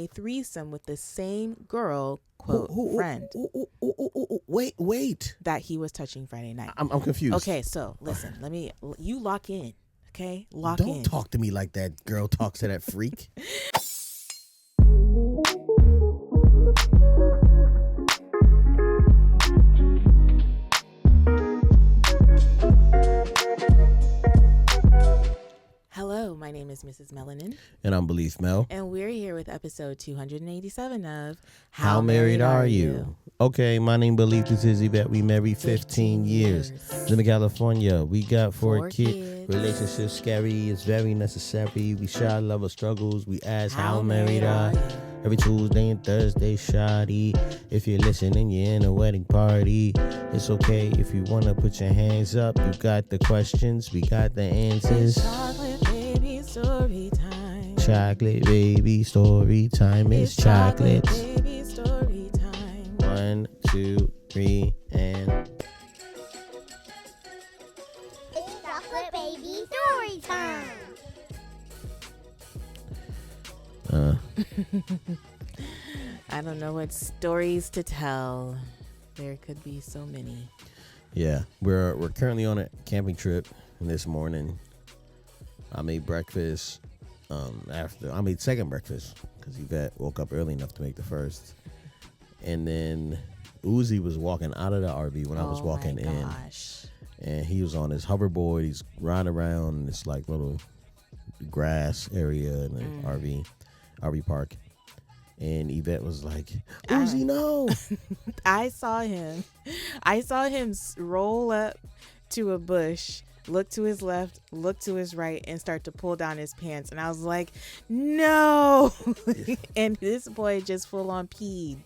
a threesome with the same girl, quote, friend. Wait. That he was touching Friday night. I'm confused. Okay, so listen, you lock in. Okay, lock in. Don't talk to me like that girl talks to that freak. Hello, my name is Mrs. Melanin. And I'm BELEAF Mel. And we're here with episode 287 of How Married Are You? Okay, my name BELEAF. This is Yvette. We married 15 years. Live in California. We got four kids. Relationships scary. It's very necessary. We share love our struggles. We ask how married are you? Every Tuesday and Thursday, shoddy. If you're listening, you're in a wedding party. It's okay if you want to put your hands up. You got the questions. We got the answers. Chocolate baby story time. Chocolate baby story time. It's chocolate. Baby story time. 1, 2, 3, and... It's chocolate baby story time. I don't know what stories to tell. There could be so many. Yeah, we're currently on a camping trip. And this morning, I made breakfast. I made second breakfast because Yvette woke up early enough to make the first. And then Uzi was walking out of the RV when I was walking in, and he was on his hoverboard. He's riding around this like little grass area in the RV park. And Yvette was like, Uzi, no. I saw him roll up to a bush, look to his left, look to his right, and start to pull down his pants. And I was like, no. And this boy just full on peed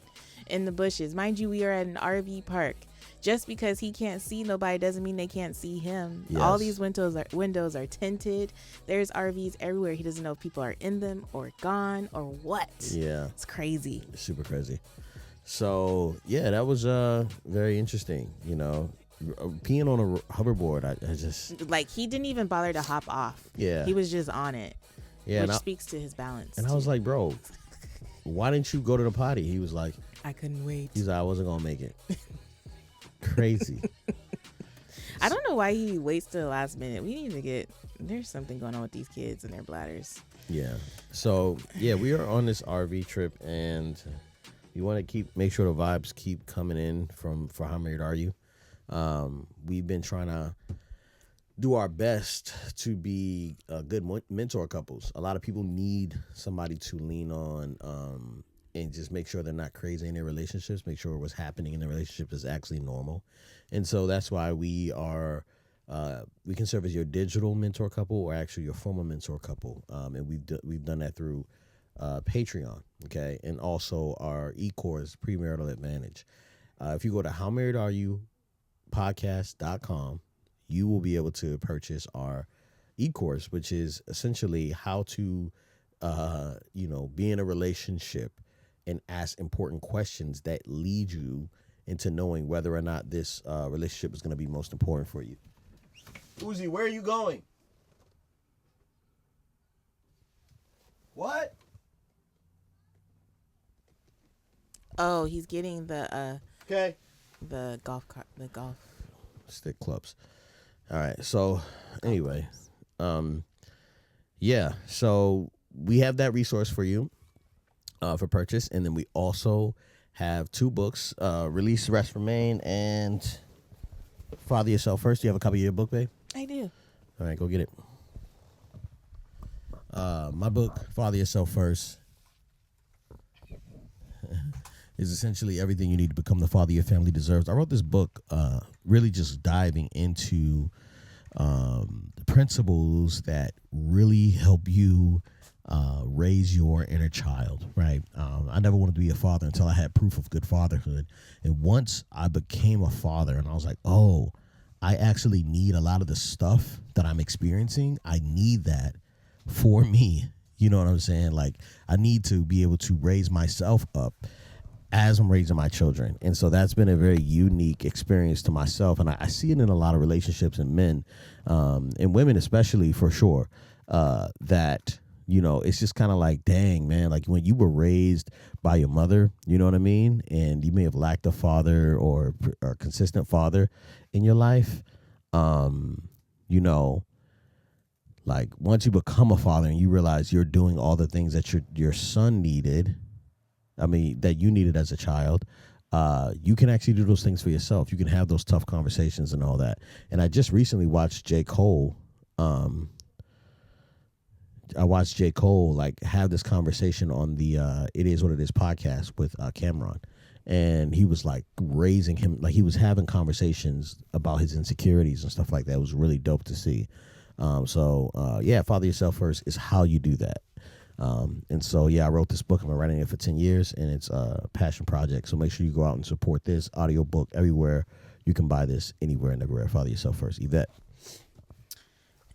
in the bushes. Mind you, we are at an RV park. Just because he can't see nobody doesn't mean they can't see him. Yes. All these windows are tinted. There's RVs everywhere. He doesn't know if people are in them or gone or what. Yeah. It's crazy. It's super crazy. So, yeah, that was very interesting. You know, peeing on a hoverboard, I just... Like, he didn't even bother to hop off. Yeah. He was just on it. Yeah, which speaks to his balance. And I was like, bro, why didn't you go to the potty? He was like... I couldn't wait. He's like, I wasn't going to make it. Crazy. I don't know why he waits till the last minute. We need to there's something going on with these kids and their bladders. Yeah. So yeah, we are on this RV trip, and you want to make sure the vibes keep coming in for How Married Are You? We've been trying to do our best to be good mentor couples. A lot of people need somebody to lean on, and just make sure they're not crazy in their relationships, make sure what's happening in the relationship is actually normal. And so that's why we can serve as your digital mentor couple or actually your former mentor couple. And we've done that through Patreon, okay? And also our e-course, Premarital Advantage. If you go to howmarriedareyoupodcast.com, you will be able to purchase our e-course, which is essentially how to, be in a relationship and ask important questions that lead you into knowing whether or not this relationship is going to be most important for you. Uzi, where are you going? What? Oh, he's getting the golf stick clubs. All right. So anyway, so we have that resource for you. For purchase, and then we also have 2 books, Release, Rest, Remain, and Father Yourself First. Do you have a copy of your book, babe? I do. All right, go get it. My book, Father Yourself First, is essentially everything you need to become the father your family deserves. I wrote this book really just diving into the principles that really help you raise your inner child, right? I never wanted to be a father until I had proof of good fatherhood. And once I became a father and I was like, oh, I actually need a lot of the stuff that I'm experiencing. I need that for me. You know what I'm saying? Like, I need to be able to raise myself up as I'm raising my children. And so that's been a very unique experience to myself. And I see it in a lot of relationships and men, and women especially, for sure, that you know, it's just kind of like, dang, man, like when you were raised by your mother, you know what I mean? And you may have lacked a father or a consistent father in your life. You know, like once you become a father and you realize you're doing all the things that your son needed, I mean, that you needed as a child, you can actually do those things for yourself. You can have those tough conversations and all that. And I just recently watched J. Cole. I watched J. Cole like have this conversation on the It Is What It Is podcast with Cameron. And he was like raising him, like he was having conversations about his insecurities and stuff like that. It was really dope to see. Yeah, Father Yourself First is how you do that. And so, yeah, I wrote this book. I've been writing it for 10 years, and it's a passion project. So make sure you go out and support this audiobook everywhere. You can buy this anywhere and everywhere. Father Yourself First. Yvette.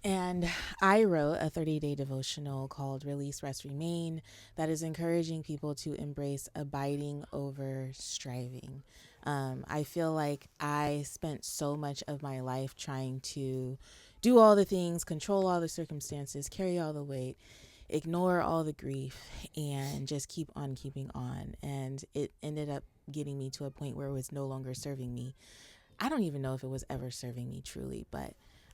And I wrote a 30-day devotional called Release, Rest, Remain that is encouraging people to embrace abiding over striving. I feel like I spent so much of my life trying to do all the things, control all the circumstances, carry all the weight, ignore all the grief, and just keep on keeping on. And it ended up getting me to a point where it was no longer serving me. I don't even know if it was ever serving me truly, but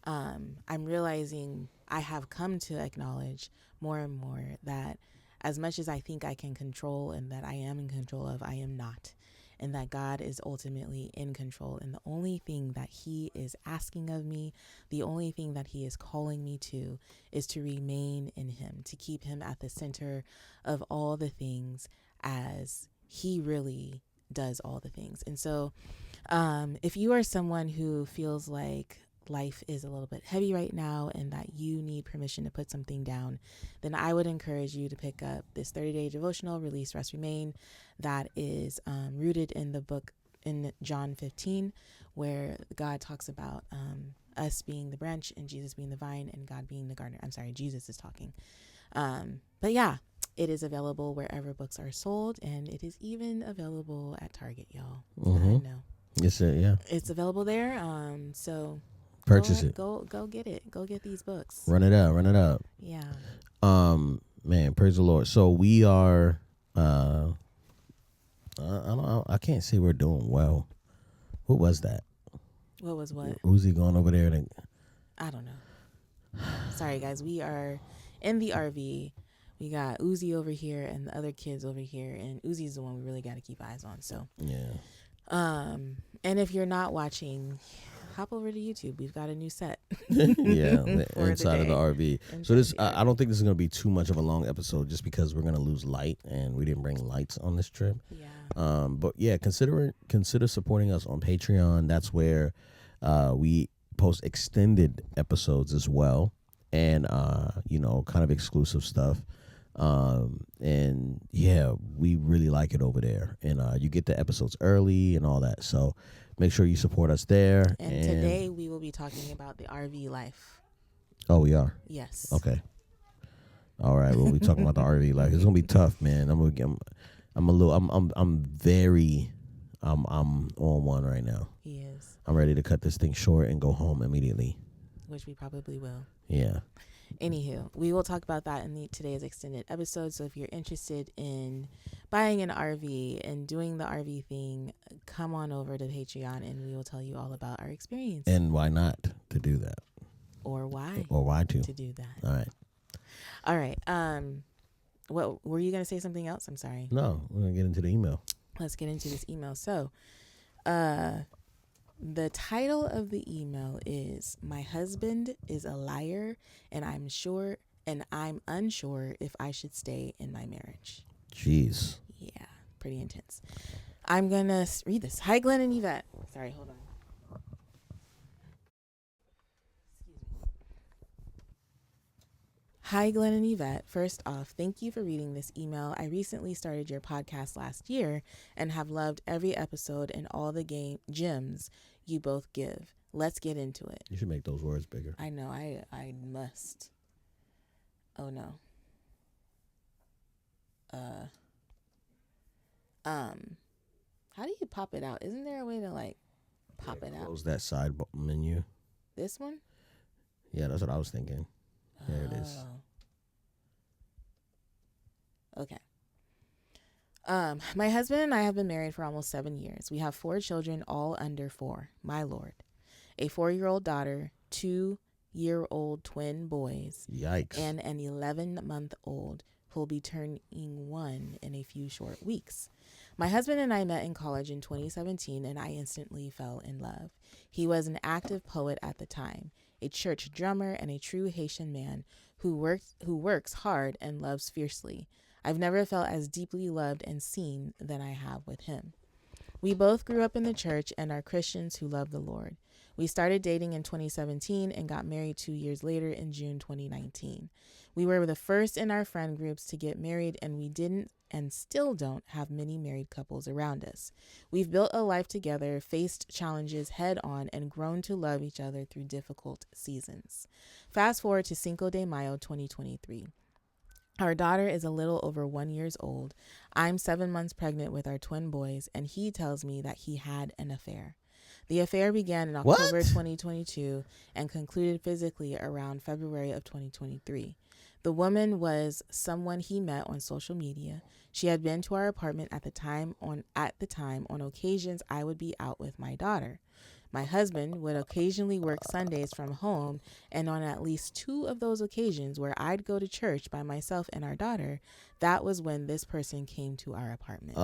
I'm realizing I have come to acknowledge more and more that as much as I think I can control and that I am in control of, I am not. And that God is ultimately in control. And the only thing that He is asking of me, the only thing that He is calling me to, is to remain in Him, to keep Him at the center of all the things as He really does all the things. And so if you are someone who feels like life is a little bit heavy right now and that you need permission to put something down, then I would encourage you to pick up this 30-day devotional, Release, Rest, Remain, that is rooted in the book in John 15, where God talks about us being the branch and Jesus being the vine and God being the gardener. I'm sorry, Jesus is talking. But yeah, it is available wherever books are sold, and it is even available at Target, y'all. Mm-hmm. I know. Yes, sir, yeah. It's available there. So purchase it. Go get it. Go get these books. Run it up. Yeah. Man, praise the Lord. So we are I can't say we're doing well. What was that? What was what? Uzi going over there and I don't know. Sorry guys, we are in the RV. We got Uzi over here and the other kids over here, and Uzi's the one we really got to keep eyes on. So yeah. And if you're not watching, hop over to YouTube. We've got a new set. Yeah, inside of the RV. So this, I don't think this is going to be too much of a long episode, just because we're going to lose light, and we didn't bring lights on this trip. Yeah. But yeah, consider supporting us on Patreon. That's where we post extended episodes as well, and kind of exclusive stuff. And yeah, we really like it over there, and you get the episodes early and all that. So make sure you support us there. And today we will be talking about the RV life. Oh, we are? Yes. Okay. All right. We'll be talking about the RV life. It's gonna be tough, man. I'm on one right now. He is. I'm ready to cut this thing short and go home immediately. Which we probably will. Yeah. Anywho, we will talk about that in today's extended episode. So if you're interested in buying an RV and doing the RV thing, come on over to Patreon and we will tell you all about our experience. And why not to do that? Or why? Or why to do that. All right. What were you going to say something else? I'm sorry. No, we're going to get into the email. Let's get into this email. So, the title of the email is "My husband is a liar and I'm unsure if I should stay in my marriage." Jeez. Yeah, pretty intense. I'm going to read this. Hi, Glenn and Yvette. Sorry, hold on. Hi, Glenn and Yvette. First off, thank you for reading this email. I recently started your podcast last year and have loved every episode and all the gems you both give. Let's get into it. You should make those words bigger. I know, I must. Oh no. How do you pop it out? Isn't there a way to pop it out? Close that side menu. This one? Yeah, that's what I was thinking. There it is. Okay. My husband and I have been married for almost 7 years. We have 4 children, all under 4. My Lord. A 4-year-old daughter, 2-year-old twin boys. Yikes. And an 11-month-old who'll be turning 1 in a few short weeks. My husband and I met in college in 2017, and I instantly fell in love. He was an active poet at the time, a church drummer, and a true Haitian man who works hard and loves fiercely. I've never felt as deeply loved and seen than I have with him. We both grew up in the church and are Christians who love the Lord. We started dating in 2017 and got married 2 years later in June 2019. We were the first in our friend groups to get married, and we didn't and still don't have many married couples around us. We've built a life together, faced challenges head on, and grown to love each other through difficult seasons. Fast forward to Cinco de Mayo 2023. Our daughter is a little over 1 year old. I'm 7 months pregnant with our twin boys, and he tells me that he had an affair. The affair began in October 2022 and concluded physically around February of 2023. The woman was someone he met on social media. She had been to our apartment at the time on occasions I would be out with my daughter. My husband would occasionally work Sundays from home, and on at least 2 of those occasions where I'd go to church by myself and our daughter, that was when this person came to our apartment.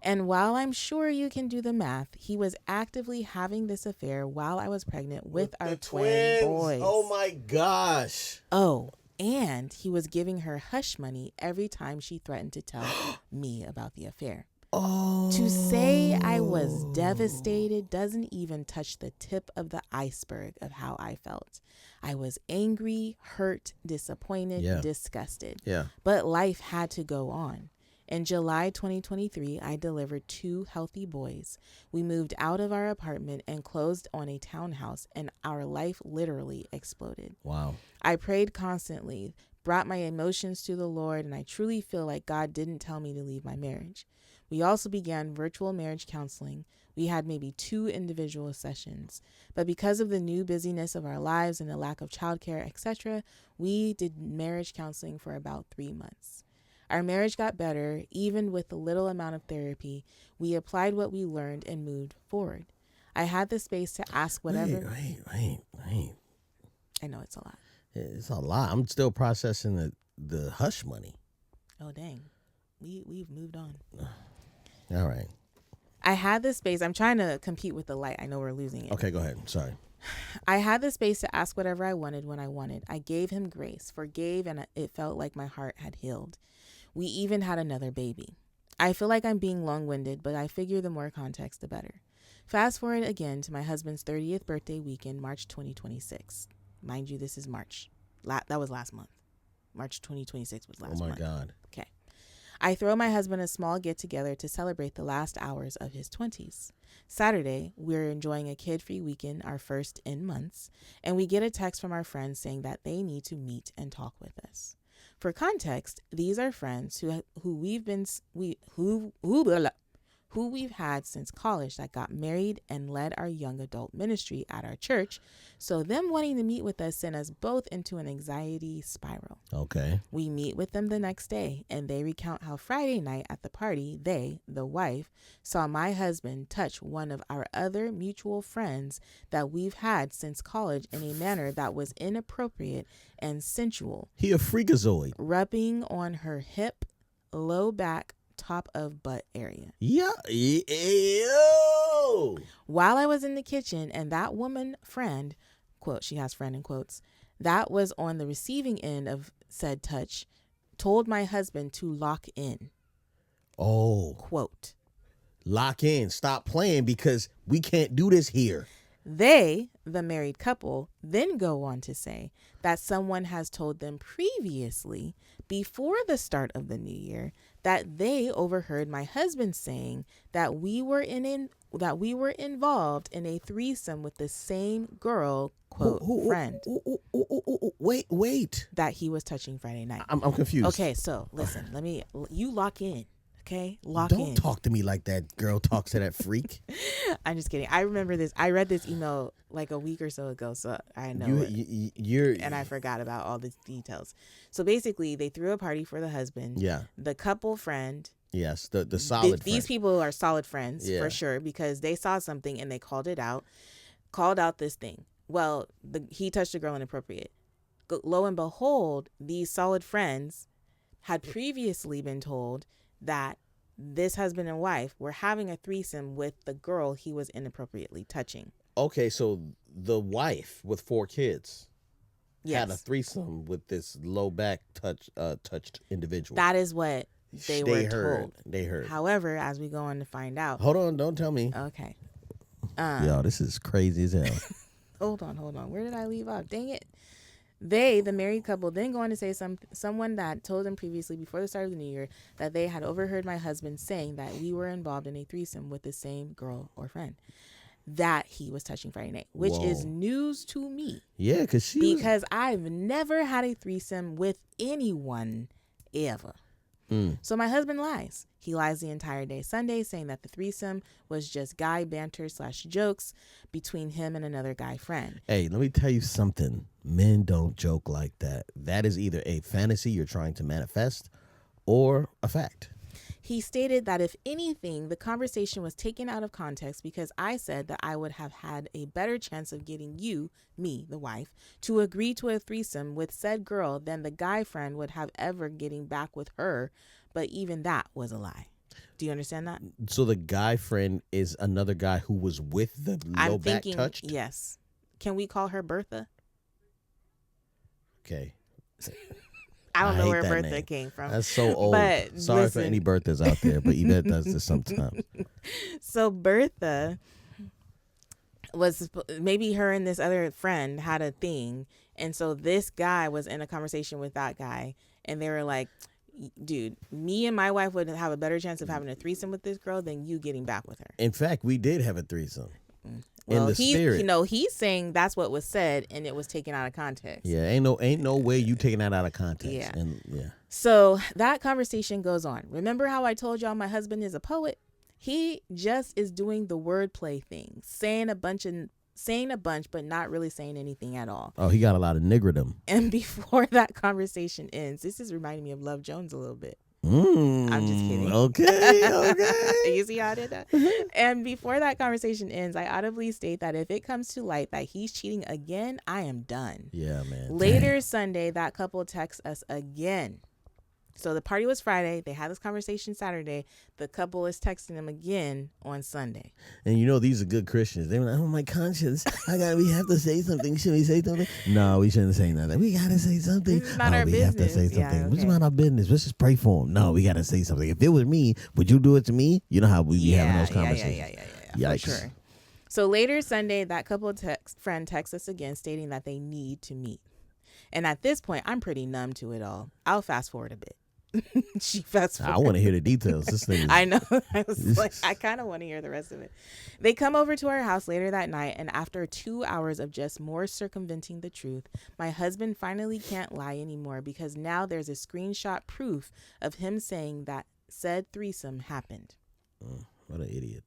And while I'm sure you can do the math, he was actively having this affair while I was pregnant with our twin boys. Oh my gosh. Oh, and he was giving her hush money every time she threatened to tell me about the affair. To say I was devastated doesn't even touch the tip of the iceberg of how I felt. I was angry, hurt, disappointed, disgusted. Yeah. But life had to go on. In July 2023, I delivered 2 healthy boys. We moved out of our apartment and closed on a townhouse, and our life literally exploded. Wow. I prayed constantly, brought my emotions to the Lord, and I truly feel like God didn't tell me to leave my marriage. We also began virtual marriage counseling. We had maybe 2 individual sessions. But because of the new busyness of our lives and the lack of childcare, etc., we did marriage counseling for about 3 months. Our marriage got better, even with the little amount of therapy. We applied what we learned and moved forward. I had the space to ask whatever. Wait. I know it's a lot. It's a lot. I'm still processing the hush money. Oh, dang. We've moved on. All right. I had the space. I'm trying to compete with the light. I know we're losing it. Okay, go ahead. Sorry. I had the space to ask whatever I wanted when I wanted. I gave him grace, forgave, and it felt like my heart had healed. We even had another baby. I feel like I'm being long-winded, but I figure the more context, the better. Fast forward again to my husband's 30th birthday weekend, March 2026. Mind you, this is March. That was last month. March 2026 was last month. Oh, my God. Okay. I throw my husband a small get-together to celebrate the last hours of his 20s. Saturday, we're enjoying a kid-free weekend, our first in months, and we get a text from our friends saying that they need to meet and talk with us. For context, these are friends who we've had since college that got married and led our young adult ministry at our church. So them wanting to meet with us sent us both into an anxiety spiral. Okay. We meet with them the next day, and they recount how Friday night at the party, they, the wife, saw my husband touch one of our other mutual friends that we've had since college in a manner that was inappropriate and sensual. He a freakazoid. Rubbing on her hip, low back, top of butt area. Yeah. Ew. While I was in the kitchen, and that woman friend, quote, she has friend in quotes, that was on the receiving end of said touch, told my husband to lock in. Oh. Quote. Lock in. Stop playing because we can't do this here. They, the married couple, then go on to say that someone has told them previously, before the start of the new year, that they overheard my husband saying that we were involved in a threesome with the same girl, quote, friend. Wait. That he was touching Friday night. I'm confused. Okay, so listen, you lock in. Okay, lock Don't in. talk to me like that girl talks to that freak. I'm just kidding. I remember this. I read this email like a week or so ago, so I know it. And I forgot about all the details. So basically, they threw a party for the husband. Yeah. The couple friend. Yes, the solid These people are solid friends Yeah. for sure, because they saw something and they called out this thing. Well, he touched a girl inappropriate. Lo and behold, these solid friends had previously been told that this husband and wife were having a threesome with the girl he was inappropriately touching. Okay, so the wife with 4 kids Yes. had a threesome with this low back touched individual. That is what they were told. They heard. However, as we go on to find out. Hold on, don't tell me. Okay. Yo, this is crazy as hell. Hold on. Where did I leave off? Dang it. They, the married couple, then go on to say someone that told them previously before the start of the new year that they had overheard my husband saying that we were involved in a threesome with the same girl or friend that he was touching Friday night, which is news to me. Yeah, because I've never had a threesome with anyone ever. So my husband lies. He lies the entire day Sunday, saying that the threesome was just guy banter / jokes between him and another guy friend. Hey, let me tell you something. Men don't joke like that. That is either a fantasy you're trying to manifest or a fact. He stated that if anything, the conversation was taken out of context because I said that I would have had a better chance of getting me, the wife, to agree to a threesome with said girl than the guy friend would have ever getting back with her. But even that was a lie. Do you understand that? So the guy friend is another guy who was with the low back touched? Yes. Can we call her Bertha? Okay. I don't know where that Bertha name. came from. That's so old. But Sorry listen. for any Berthas out there, but Yvette does this sometimes. So Bertha was, maybe her and this other friend had a thing. And so this guy was in a conversation with that guy. And they were like, dude, me and my wife would have a better chance of having a threesome with this girl than you getting back with her. In fact, we did have a threesome. Well, in the spirit. He's saying that's what was said and it was taken out of context. Yeah, ain't no way you taking that out of context. Yeah. And yeah. So that conversation goes on. Remember how I told y'all my husband is a poet? He just is doing the wordplay thing, saying a bunch, but not really saying anything at all. Oh, he got a lot of niggerdom. And before that conversation ends, this is reminding me of Love Jones a little bit. I'm just kidding. Okay. You see how I did that? And before that conversation ends, I audibly state that if it comes to light that he's cheating again, I am done. Yeah, man. Later Sunday, that couple texts us again. So the party was Friday. They had this conversation Saturday. The couple is texting them again on Sunday. And you know, these are good Christians. They were like, oh, my conscience. We have to say something. Should we say something? No, we shouldn't say nothing. We got to say something. This is not our business. We have to say something. Yeah, okay. It's not our business. Let's just pray for them. No, we got to say something. If it was me, would you do it to me? You know how we be having those conversations. Yeah, for sure. So later Sunday, that couple friend texts us again stating that they need to meet. And at this point, I'm pretty numb to it all. I'll fast forward a bit. She fast forward. I want to hear the details. This thing is... I know. I was like, I kind of want to hear the rest of it. They come over to our house later that night, and after 2 hours of just more circumventing the truth, my husband finally can't lie anymore because now there's a screenshot proof of him saying that said threesome happened. What an idiot.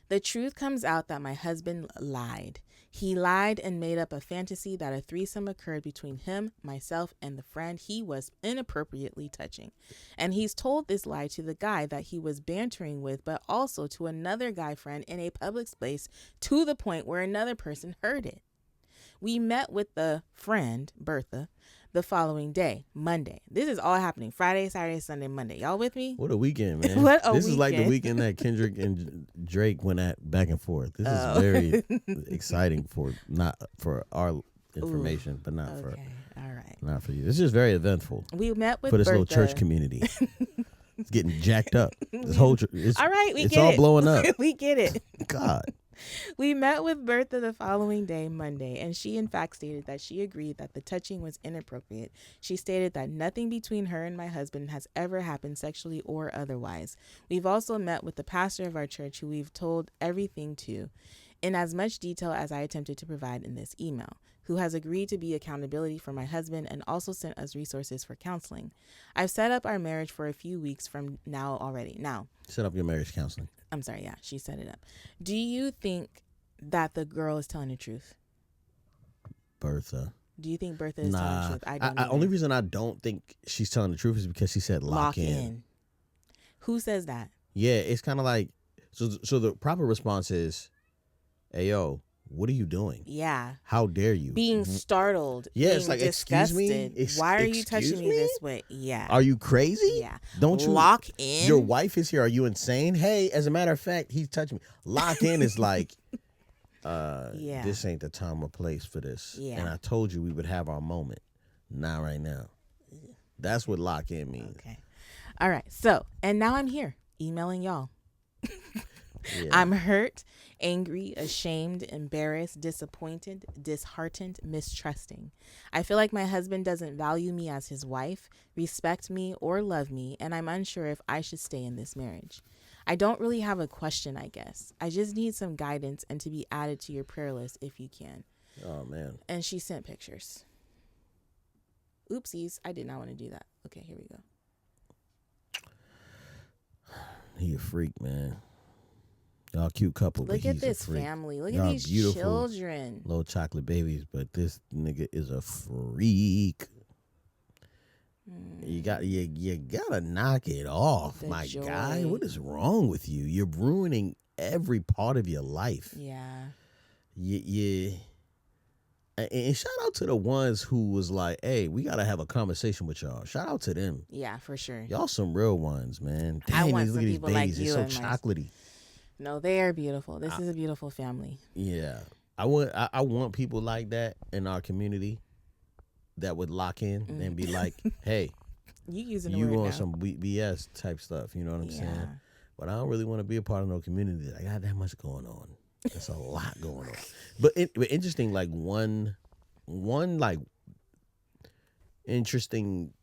The truth comes out that my husband lied. He lied and made up a fantasy that a threesome occurred between him, myself, and the friend he was inappropriately touching. And he's told this lie to the guy that he was bantering with, but also to another guy friend in a public space to the point where another person heard it. We met with the friend, Bertha, the following day, Monday. This is all happening Friday, Saturday, Sunday, Monday. Y'all with me? What a weekend, man. This is like the weekend that Kendrick and Drake went at back and forth. This is very exciting for our information, but not for all right. Not for you. It's just very eventful. We met with for this Bertha. little church community. It's getting jacked up. This whole all right, it's all blowing up. We get it. God. We met with Bertha the following day, Monday, and she in fact stated that she agreed that the touching was inappropriate. She stated that nothing between her and my husband has ever happened sexually or otherwise. We've also met with the pastor of our church, who we've told everything to, in as much detail as I attempted to provide in this email, who has agreed to be accountability for my husband and also sent us resources for counseling. I've set up our marriage for a few weeks from now already. Now, set up your marriage counseling. I'm sorry, yeah, she set it up. Do you think that the girl is telling the truth? Bertha. Do you think Bertha is telling the truth? I don't. Only reason I don't think she's telling the truth is because she said lock in. Who says that? Yeah, it's kind of like so. The proper response is, "Hey, yo, what are you doing? Yeah. How dare you?" Being startled. Yeah, being it's like, disgusted. excuse me? Why are you touching me me this way? Yeah. Are you crazy? Yeah. Don't you lock in? Your wife is here. Are you insane? Hey, as a matter of fact, he's touching me. Lock in is like, yeah. This ain't the time or place for this. Yeah. And I told you we would have our moment. Not right now. That's what lock in means. Okay. All right. So, and now I'm here emailing y'all. Yeah. I'm hurt, angry, ashamed, embarrassed, disappointed, disheartened, mistrusting. I feel like my husband doesn't value me as his wife, respect me, or love me, and I'm unsure if I should stay in this marriage. I don't really have a question, I guess. I just need some guidance and to be added to your prayer list if you can. Oh, man. And she sent pictures. Oopsies. I did not want to do that. Okay, here we go. He a freak, man. Y'all cute couple. Look but at he's this a freak. family. Look Y'all at these beautiful children. Little chocolate babies, but this nigga is a freak. You gotta knock it off, my guy. What is wrong with you? You're ruining every part of your life. Yeah. Yeah. And shout out to the ones who was like, hey, we gotta have a conversation with y'all. Shout out to them. Yeah, for sure. Y'all some real ones, man. Dang, I want look some at these people like babies. you. They're so chocolatey. No, they are beautiful. This is a beautiful family. Yeah. I want people like that in our community that would lock in and be like, hey, you on some BS type stuff, you know what I'm saying? But I don't really want to be a part of no community that got that much going on. There's a lot going on. But interesting, like one like interesting,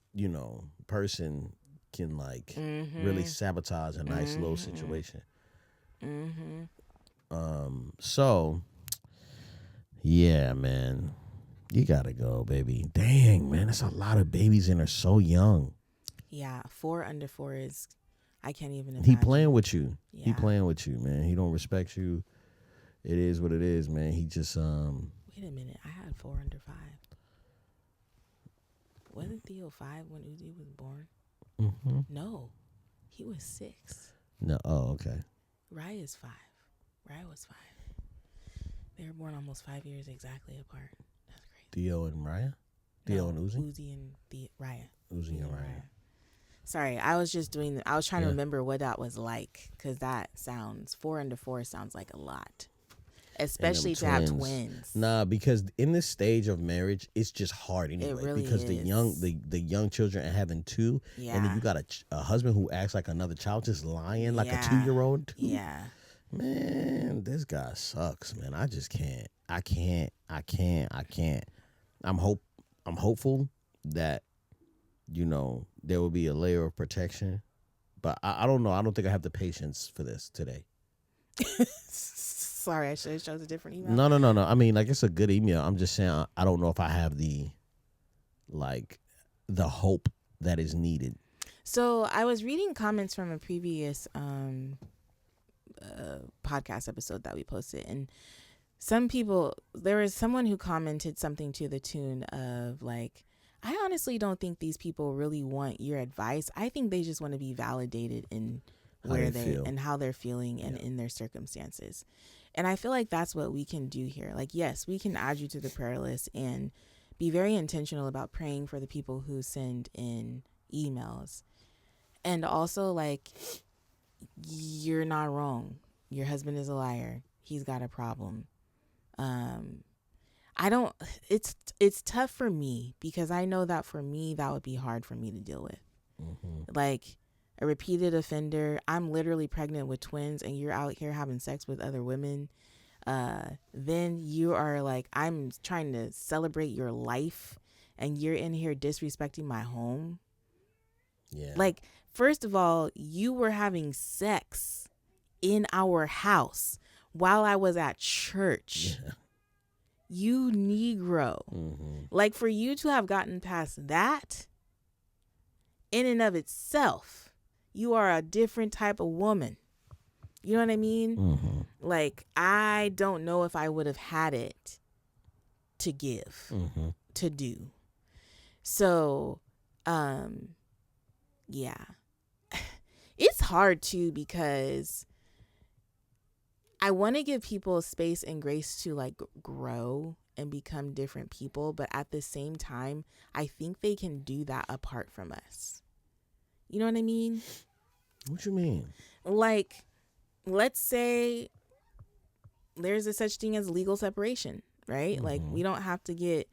person can like really sabotage a nice little situation. So yeah, man, you gotta go, baby. Dang, man, that's a lot of babies and they're so young. Yeah, 4 under 4 is, I can't even imagine. He playing with you. Yeah. He playing with you, man. He don't respect you. It is what it is, man. He just Wait a minute, I had 4 under 5. Wasn't Theo 5 when Uzi was born? Mm-hmm. No, he was 6. No, oh, okay. Raya is 5. Raya was 5. They were born almost 5 years exactly apart. That's crazy. Theo and Raya? Theo and Uzi? Uzi and Raya. Uzi and Raya. Sorry, I was just doing. I was trying to remember what that was like, because that sounds 4 under 4 sounds like a lot, especially to have twins. Nah, because in this stage of marriage, it's just hard anyway. It really because is. the young children are having 2, and then you got a husband who acts like another child, just lying like a 2-year-old. Yeah. Man, this guy sucks, man. I just can't. I can't. I'm hopeful that, there will be a layer of protection. But I don't know. I don't think I have the patience for this today. Sorry, I should have chosen a different email. No. I mean, like, it's a good email. I'm just saying I don't know if I have the hope that is needed. So I was reading comments from a previous podcast episode that we posted, and there was someone who commented something to the tune of like, I honestly don't think these people really want your advice. I think they just want to be validated in where they feel and how they're feeling and in their circumstances. And I feel like that's what we can do here. Like, yes, we can add you to the prayer list and be very intentional about praying for the people who send in emails. And also, like, you're not wrong. Your husband is a liar. He's got a problem. It's tough for me, because I know that for me, that would be hard for me to deal with. Mm-hmm. Like, a repeated offender. I'm literally pregnant with twins, and you're out here having sex with other women. Then you are like, I'm trying to celebrate your life, and you're in here disrespecting my home. Yeah. Like, first of all, you were having sex in our house while I was at church. Yeah. you Negro. Like, for you to have gotten past that, in and of itself, you are a different type of woman. You know what I mean? Like, I don't know if I would have had it to give, to do. So, yeah. It's hard, too, because I want to give people space and grace to, like, grow and become different people. But at the same time, I think they can do that apart from us. You know what I mean? What you mean? Like, let's say there's a such thing as legal separation, right? Like, we don't have to get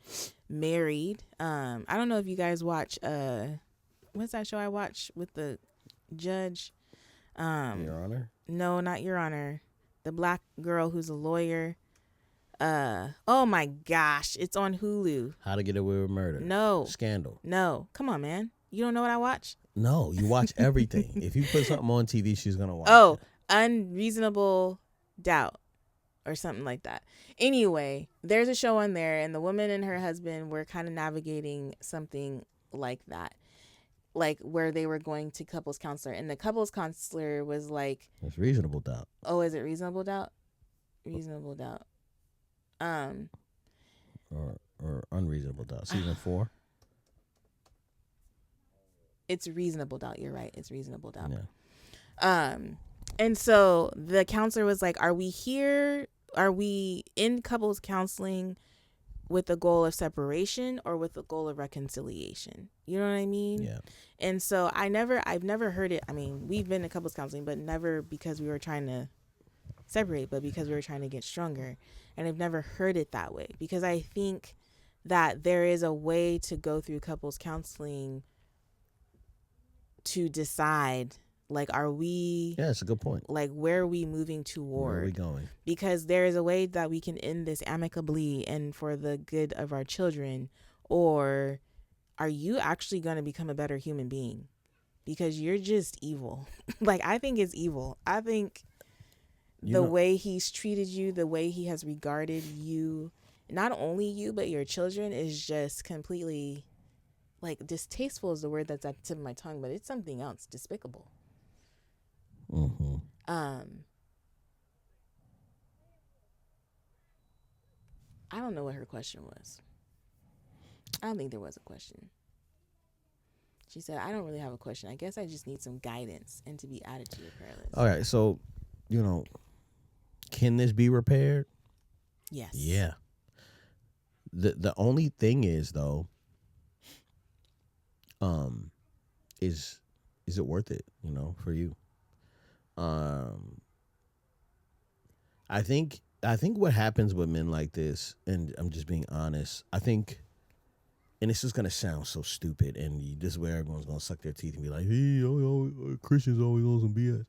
married. I don't know if you guys watch, what's that show I watch with the judge? Your Honor? No, not Your Honor. The black girl who's a lawyer. Oh my gosh, it's on Hulu. How to Get Away with Murder. No. Scandal. No. Come on, man. You don't know what I watch? No, you watch everything. If you put something on TV, she's gonna watch. Oh, Unreasonable Doubt or something like that. Anyway, there's a show on there, and the woman and her husband were kind of navigating something like that. Like, where they were going to couples counselor, and the couples counselor was like, It's Reasonable Doubt. oh, is it Reasonable Doubt? Reasonable Doubt. Or Unreasonable Doubt. Season 4. It's Reasonable Doubt. You're right. It's Reasonable Doubt. Yeah. And so the counselor was like, are we in couples counseling with the goal of separation or with the goal of reconciliation? You know what I mean? Yeah. And so I've never heard it. I mean, we've been in couples counseling, but never because we were trying to separate, but because we were trying to get stronger. And I've never heard it that way, because I think that there is a way to go through couples counseling to decide, like, are we... Yeah, it's a good point. Like, where are we moving toward? Where are we going? Because there is a way that we can end this amicably and for the good of our children. Or are you actually going to become a better human being? Because you're just evil. Like, I think it's evil. I think the way he's treated you, the way he has regarded you, not only you, but your children, is just completely, like, distasteful is the word that's at the tip of my tongue, but it's something else. Despicable. I don't know what her question was. I don't think there was a question. She said, I don't really have a question. I guess I just need some guidance and to be added to your prayer list. All right, so, can this be repaired? Yes. Yeah. The only thing is, though, is it worth it, for you? I think what happens with men like this, and I'm just being honest, I think, and this is going to sound so stupid, and this is where everyone's going to suck their teeth and be like, hey, Christians always on some BS.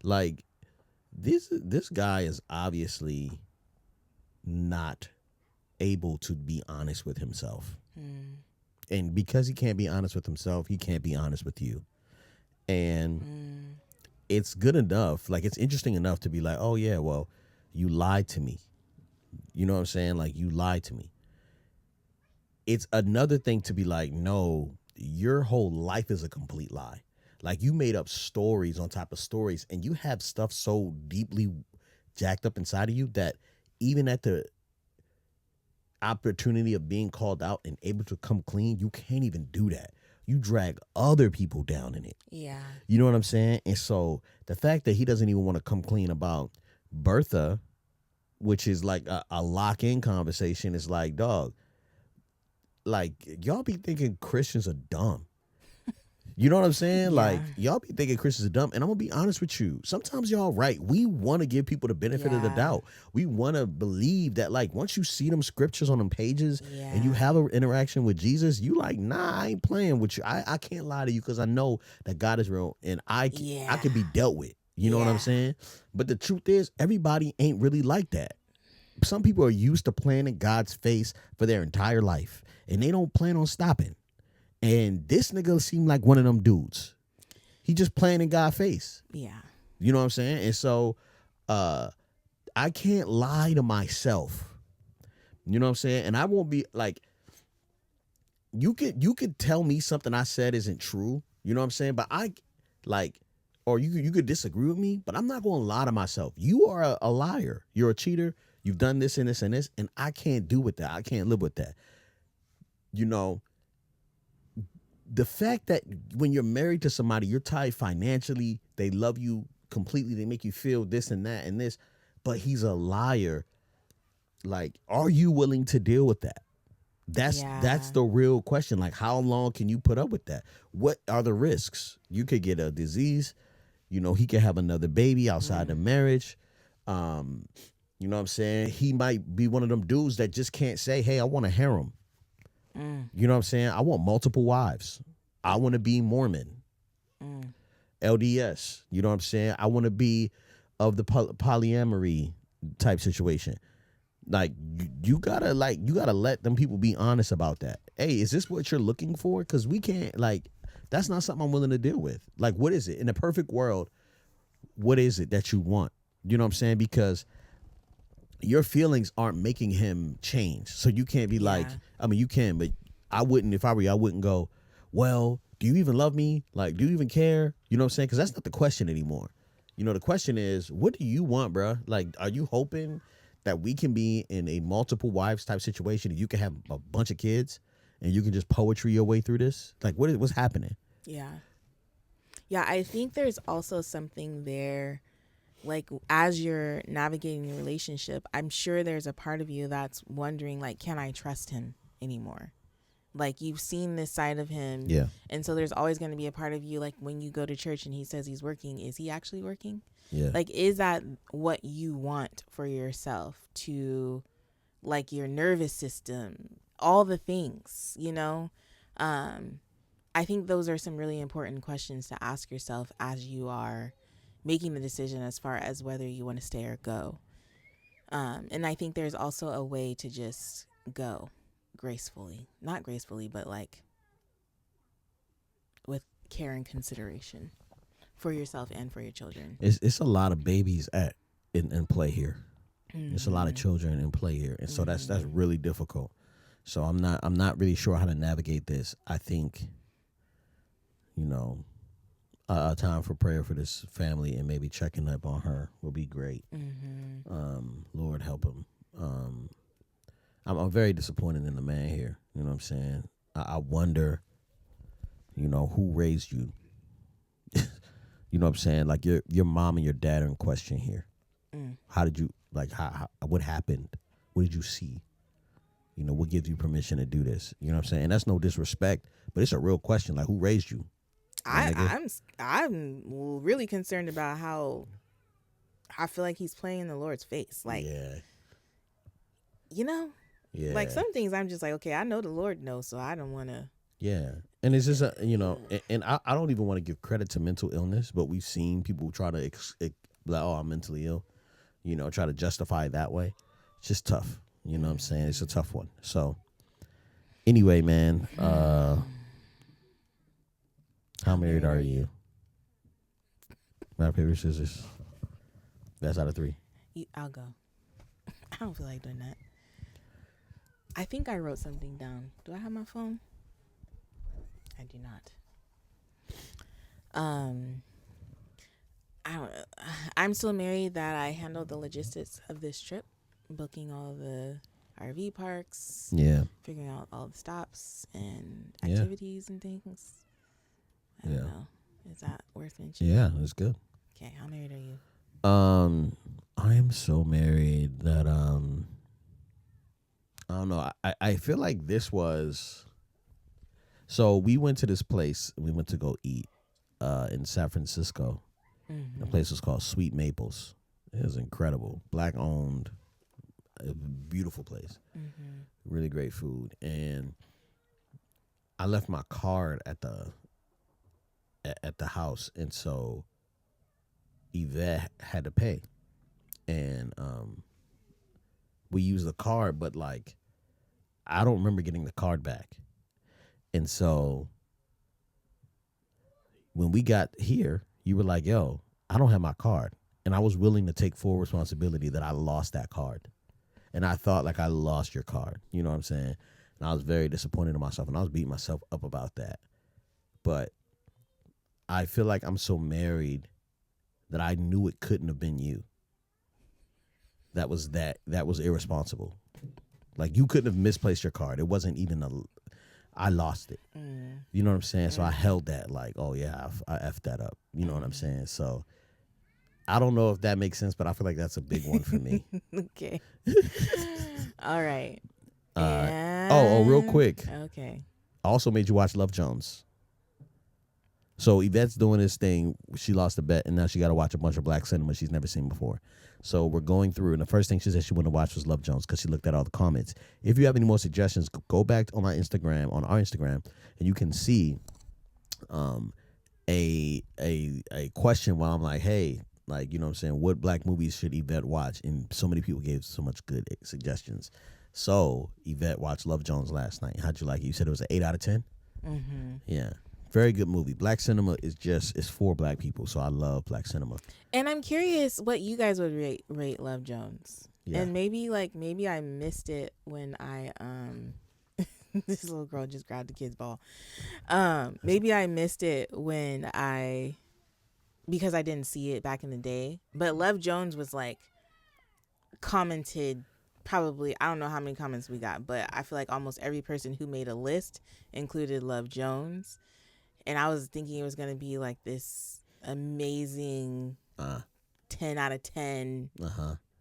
Like, this guy is obviously not able to be honest with himself. And because he can't be honest with himself, he can't be honest with you. And it's good enough, like, it's interesting enough to be like, oh yeah, well, you lied to me. You know what I'm saying? Like, you lied to me. It's another thing to be like, no, your whole life is a complete lie. Like, you made up stories on top of stories, and you have stuff so deeply jacked up inside of you that even at the opportunity of being called out and able to come clean, you can't even do that. You drag other people down in it. Yeah. You know what I'm saying? And so the fact that he doesn't even want to come clean about Bertha, which is like a lock-in conversation, is like, dog, like, y'all be thinking Christians are dumb. You know what I'm saying? Yeah. Like, y'all be thinking Christians are dumb. And I'm going to be honest with you. Sometimes y'all right. We want to give people the benefit of the doubt. We want to believe that, like, once you see them scriptures on them pages and you have an interaction with Jesus, you like, nah, I ain't playing with you. I can't lie to you because I know that God is real and I can be dealt with. You know what I'm saying? But the truth is, everybody ain't really like that. Some people are used to playing in God's face for their entire life, and they don't plan on stopping. And this nigga seemed like one of them dudes. He just playing in God's face. Yeah. You know what I'm saying? And so I can't lie to myself, You know what I'm saying? And I won't be like, you could tell me something I said isn't true. You know what I'm saying? But I like, or you could disagree with me, but I'm not going to lie to myself. You are a liar. You're a cheater. You've done this and this and this, and I can't do with that. I can't live with that. You know, the fact that when you're married to somebody, you're tied financially, they love you completely, they make you feel this and that and this, but he's a liar. Like, are you willing to deal with that? That's the real question. Like, how long can you put up with that? What are the risks? You could get a disease. You know, he could have another baby outside the marriage. You know what I'm saying? He might be one of them dudes that just can't say, hey, I want a harem. You know what I'm saying? I want multiple wives. I want to be Mormon. LDS. You know what I'm saying? I want to be of the polyamory type situation. Like, you gotta let them people be honest about that. Hey, is this what you're looking for? Because we can't, like, that's not something I'm willing to deal with. Like, what is it? In a perfect world, what is it that you want? You know what I'm saying? Because your feelings aren't making him change. So you can't be like, I mean, you can, but I wouldn't, if I were you, I wouldn't go, well, do you even love me? Like, do you even care? You know what I'm saying? Because that's not the question anymore. You know, the question is, what do you want, bruh? Like, are you hoping that we can be in a multiple wives type situation and you can have a bunch of kids and you can just poetry your way through this? Like, what's happening? Yeah. Yeah, I think there's also something there, like, as you're navigating the relationship, I'm sure there's a part of you that's wondering, like, can I trust him anymore? Like, you've seen this side of him. Yeah. And so there's always going to be a part of you, like, when you go to church and he says he's working, is he actually working? Yeah. Like, is that what you want for yourself to, like, your nervous system, all the things, you know? I think those are some really important questions to ask yourself as you are making the decision as far as whether you want to stay or go. And I think there's also a way to just go gracefully, not gracefully, but like with care and consideration for yourself and for your children. It's a lot of babies in play here. It's a lot of children in play here, and so that's really difficult. So I'm not really sure how to navigate this. I think, you know, a time for prayer for this family and maybe checking up on her will be great. Lord help him. I'm very disappointed in the man here. You know what I'm saying? I wonder, you know, who raised you. You know what I'm saying? Like, your mom and your dad are in question here. How did you, like, how what happened? What did you see? You know, what gives you permission to do this? You know what I'm saying? And that's no disrespect, but it's a real question. Like, who raised you? I'm really concerned about how I feel like he's playing in the Lord's face. Like, you know, like, some things I'm just like, okay, I know the Lord knows, so I don't want to. Yeah. And it's just, you know, and I don't even want to give credit to mental illness, but we've seen people try to, like, oh, I'm mentally ill, you know, try to justify it that way. It's just tough. You know what I'm saying? It's a tough one. So anyway, man, how married are you? Rock, paper, scissors. That's out of 3. I'll go. I don't feel like doing that. I think I wrote something down. Do I have my phone? I do not. I'm still married that I handled the logistics of this trip, booking all the RV parks, figuring out all the stops and activities and things. I don't know. Is that worth mentioning? Yeah, that's good. Okay, how married are you? I am so married that I don't know. I feel like this was. So we went to this place. We went to go eat in San Francisco. The place was called Sweet Maples. It was incredible. Black owned. A beautiful place. Really great food. And I left my card at the house, and so Yvette had to pay. And we used the card, but, like, I don't remember getting the card back. And so when we got here, you were like, yo, I don't have my card. And I was willing to take full responsibility that I lost that card. And I thought like I lost your card. You know what I'm saying? And I was very disappointed in myself, and I was beating myself up about that. But I feel like I'm so married that I knew it couldn't have been you. That was irresponsible. Like, you couldn't have misplaced your card. It wasn't even I lost it. You know what I'm saying? So I held that like, oh yeah, I effed that up. You know what I'm saying? So I don't know if that makes sense, but I feel like that's a big one for me. Okay. All right. Real quick. Okay. I also made you watch Love Jones. So Yvette's doing this thing. She lost a bet, and now she got to watch a bunch of black cinema she's never seen before. So we're going through, and the first thing she said she wanted to watch was Love Jones because she looked at all the comments. If you have any more suggestions, go back on our Instagram, and you can see a question while I'm like, hey, like, you know what I'm saying, what black movies should Yvette watch? And so many people gave so much good suggestions. So Yvette watched Love Jones last night. How'd you like it? You said it was an 8 out of 10? Mm-hmm. Yeah. Very good movie. Black cinema is for black people, so I love black cinema. And I'm curious what you guys would rate Love Jones. Yeah. And maybe I missed it when I this little girl just grabbed the kid's ball. Maybe I missed it because I didn't see it back in the day. But Love Jones was like commented probably, I don't know how many comments we got, but I feel like almost every person who made a list included Love Jones. And I was thinking it was going to be like this amazing 10 out of 10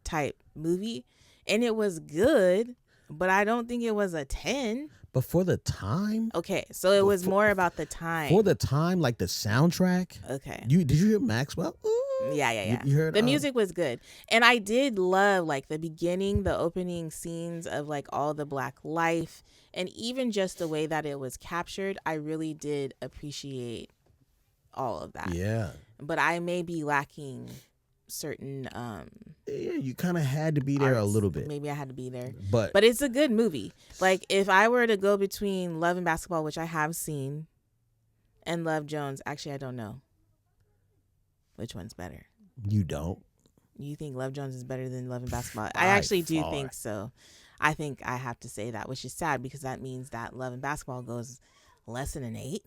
type movie. And it was good, but I don't think it was a 10. But for the time? Okay, so it was more about the time. For the time, like the soundtrack? Okay. Did you hear Maxwell? Ooh. Yeah. You heard the music was good. And I did love like the beginning, the opening scenes of like all the black life. And even just the way that it was captured, I really did appreciate all of that. Yeah. But I may be lacking certain yeah, you kind of had to be there a little bit. Maybe I had to be there. But it's a good movie. Like, if I were to go between Love and Basketball, which I have seen, and Love Jones, actually I don't know which one's better. You don't? You think Love Jones is better than Love and Basketball? By I actually do far. think so. I think I have to say that, which is sad because that means that Love and Basketball goes less than an 8.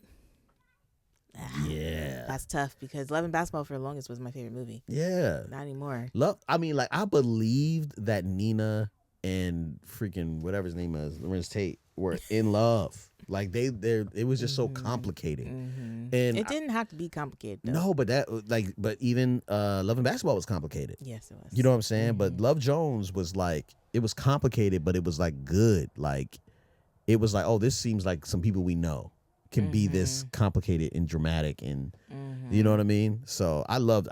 Yeah. That's tough because Love and Basketball for the longest was my favorite movie. Yeah. Not anymore. I believed that Nina and freaking whatever his name is, Lorenz Tate, were in love. Like it was just so complicated. And it didn't have to be complicated though. No, but even Love and Basketball was complicated. Yes, it was. You know what I'm saying? But Love Jones was like, it was complicated, but it was like good. Like it was like, oh, this seems like some people we know can be this complicated and dramatic, and you know what I mean? So I love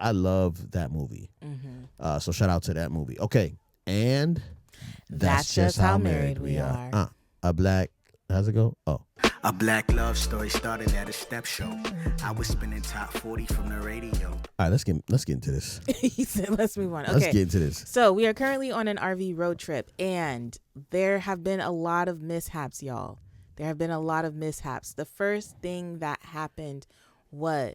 that movie. So shout out to that movie. Okay. And that's just how married we are. How's it go? Oh. A black love story started at a step show. I was spinning top 40 from the radio. All right, let's get into this. He said, let's move on. Okay. Let's get into this. So we are currently on an RV road trip, and there have been a lot of mishaps, y'all. There have been a lot of mishaps. The first thing that happened was